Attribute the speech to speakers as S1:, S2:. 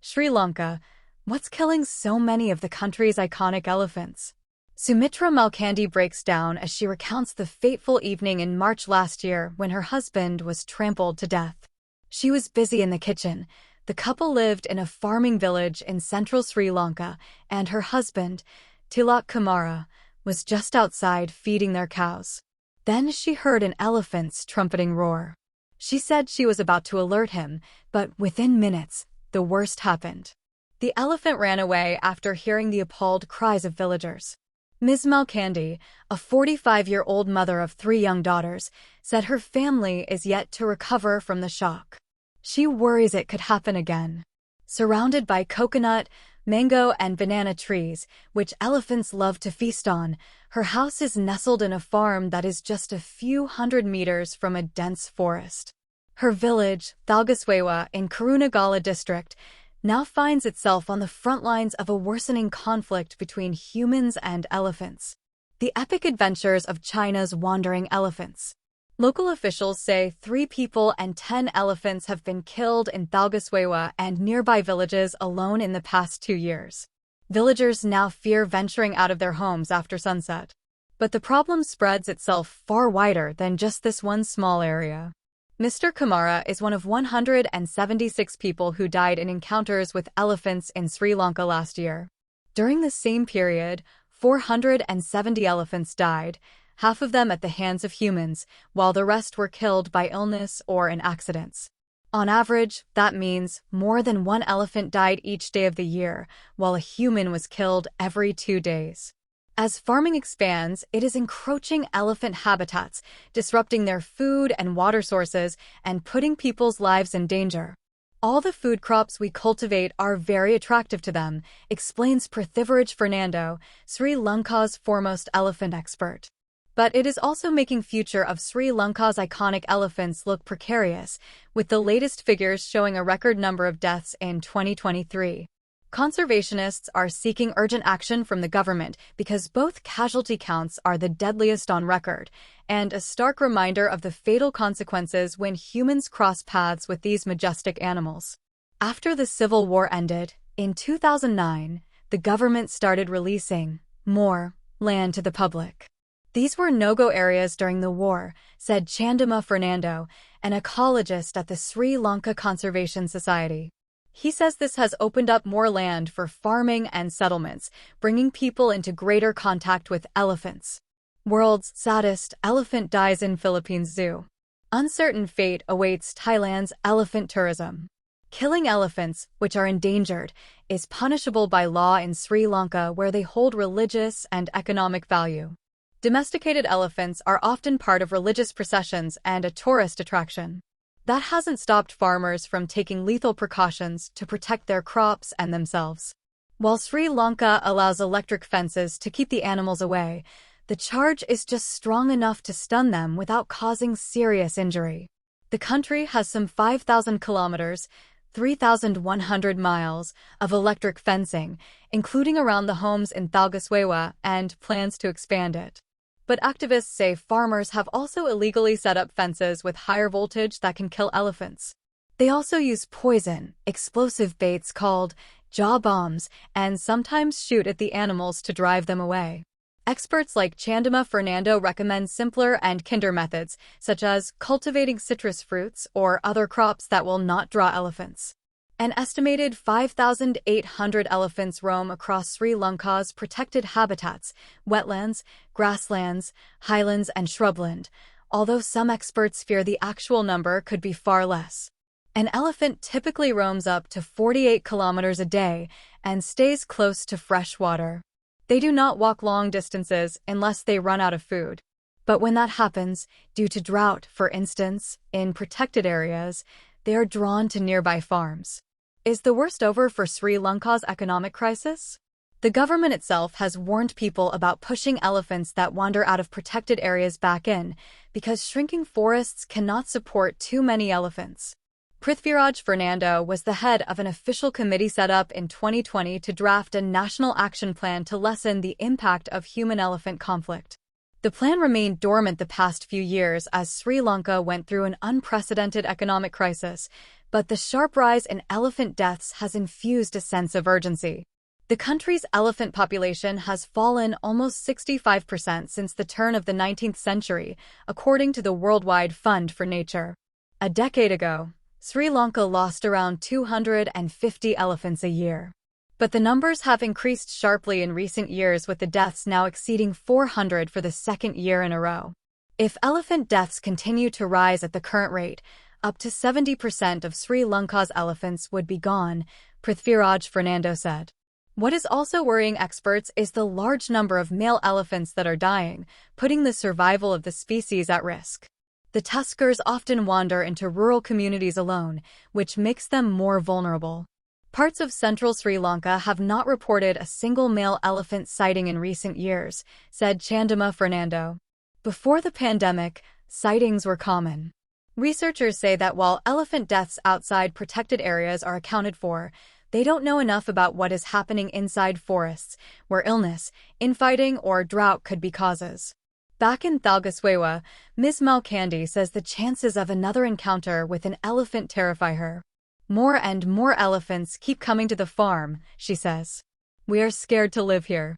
S1: Sri Lanka. What's killing so many of the country's iconic elephants? Sumitra Malkandi breaks down as she recounts the fateful evening in March last year when her husband was trampled to death. She was busy in the kitchen. The couple lived in a farming village in central Sri Lanka, and her husband, Tilak Kumara, was just outside feeding their cows. Then she heard an elephant's trumpeting roar. She said she was about to alert him, but within minutes, the worst happened. The elephant ran away after hearing the appalled cries of villagers. Ms. Malkandi, a 45-year-old mother of 3 young daughters, said her family is yet to recover from the shock. She worries it could happen again. Surrounded by coconut, mango, and banana trees, which elephants love to feast on, her house is nestled in a farm that is just a few hundred meters from a dense forest. Her village, Thalgaswewa in Kurunegala district, now finds itself on the front lines of a worsening conflict between humans and elephants. The epic adventures of China's wandering elephants. Local officials say 3 people and 10 elephants have been killed in Thalgaswewa and nearby villages alone in the past 2 years. Villagers now fear venturing out of their homes after sunset. But the problem spreads itself far wider than just this one small area. Mr. Kumara is one of 176 people who died in encounters with elephants in Sri Lanka last year. During the same period, 470 elephants died, half of them at the hands of humans, while the rest were killed by illness or in accidents. On average, that means more than 1 elephant died each day of the year, while a human was killed every 2 days. As farming expands, it is encroaching elephant habitats, disrupting their food and water sources, and putting people's lives in danger. All the food crops we cultivate are very attractive to them, explains Prithviraj Fernando, Sri Lanka's foremost elephant expert. But it is also making future of Sri Lanka's iconic elephants look precarious, with the latest figures showing a record number of deaths in 2023. Conservationists are seeking urgent action from the government because both casualty counts are the deadliest on record, and a stark reminder of the fatal consequences when humans cross paths with these majestic animals. After the Civil War ended, in 2009, the government started releasing more land to the public. These were no-go areas during the war, said Chandima Fernando, an ecologist at the Sri Lanka Conservation Society. He says this has opened up more land for farming and settlements, bringing people into greater contact with elephants. World's saddest elephant dies in Philippines Zoo. Uncertain fate awaits Thailand's elephant tourism. Killing elephants, which are endangered, is punishable by law in Sri Lanka where they hold religious and economic value. Domesticated elephants are often part of religious processions and a tourist attraction. That hasn't stopped farmers from taking lethal precautions to protect their crops and themselves. While Sri Lanka allows electric fences to keep the animals away, the charge is just strong enough to stun them without causing serious injury. The country has some 5,000 kilometers, 3,100 miles, of electric fencing, including around the homes in Thalgaswewa, and plans to expand it. But activists say farmers have also illegally set up fences with higher voltage that can kill elephants. They also use poison, explosive baits called jaw bombs, and sometimes shoot at the animals to drive them away. Experts like Chandima Fernando recommend simpler and kinder methods, such as cultivating citrus fruits or other crops that will not draw elephants. An estimated 5,800 elephants roam across Sri Lanka's protected habitats, wetlands, grasslands, highlands, and shrubland, although some experts fear the actual number could be far less. An elephant typically roams up to 48 kilometers a day and stays close to fresh water. They do not walk long distances unless they run out of food. But when that happens, due to drought, for instance, in protected areas, they are drawn to nearby farms. Is the worst over for Sri Lanka's economic crisis? The government itself has warned people about pushing elephants that wander out of protected areas back in, because shrinking forests cannot support too many elephants. Prithviraj Fernando was the head of an official committee set up in 2020 to draft a national action plan to lessen the impact of human-elephant conflict. The plan remained dormant the past few years as Sri Lanka went through an unprecedented economic crisis, but the sharp rise in elephant deaths has infused a sense of urgency. The country's elephant population has fallen almost 65% since the turn of the 19th century, according to the Worldwide Fund for Nature. A decade ago, Sri Lanka lost around 250 elephants a year. But the numbers have increased sharply in recent years, with the deaths now exceeding 400 for the second year in a row. If elephant deaths continue to rise at the current rate, up to 70% of Sri Lanka's elephants would be gone, Prithviraj Fernando said. What is also worrying experts is the large number of male elephants that are dying, putting the survival of the species at risk. The tuskers often wander into rural communities alone, which makes them more vulnerable. Parts of central Sri Lanka have not reported a single male elephant sighting in recent years, said Chandama Fernando. Before the pandemic, sightings were common. Researchers say that while elephant deaths outside protected areas are accounted for, they don't know enough about what is happening inside forests, where illness, infighting, or drought could be causes. Back in Thalgaswewa, Ms. Malkandi says the chances of another encounter with an elephant terrify her. More and more elephants keep coming to the farm, she says. We are scared to live here.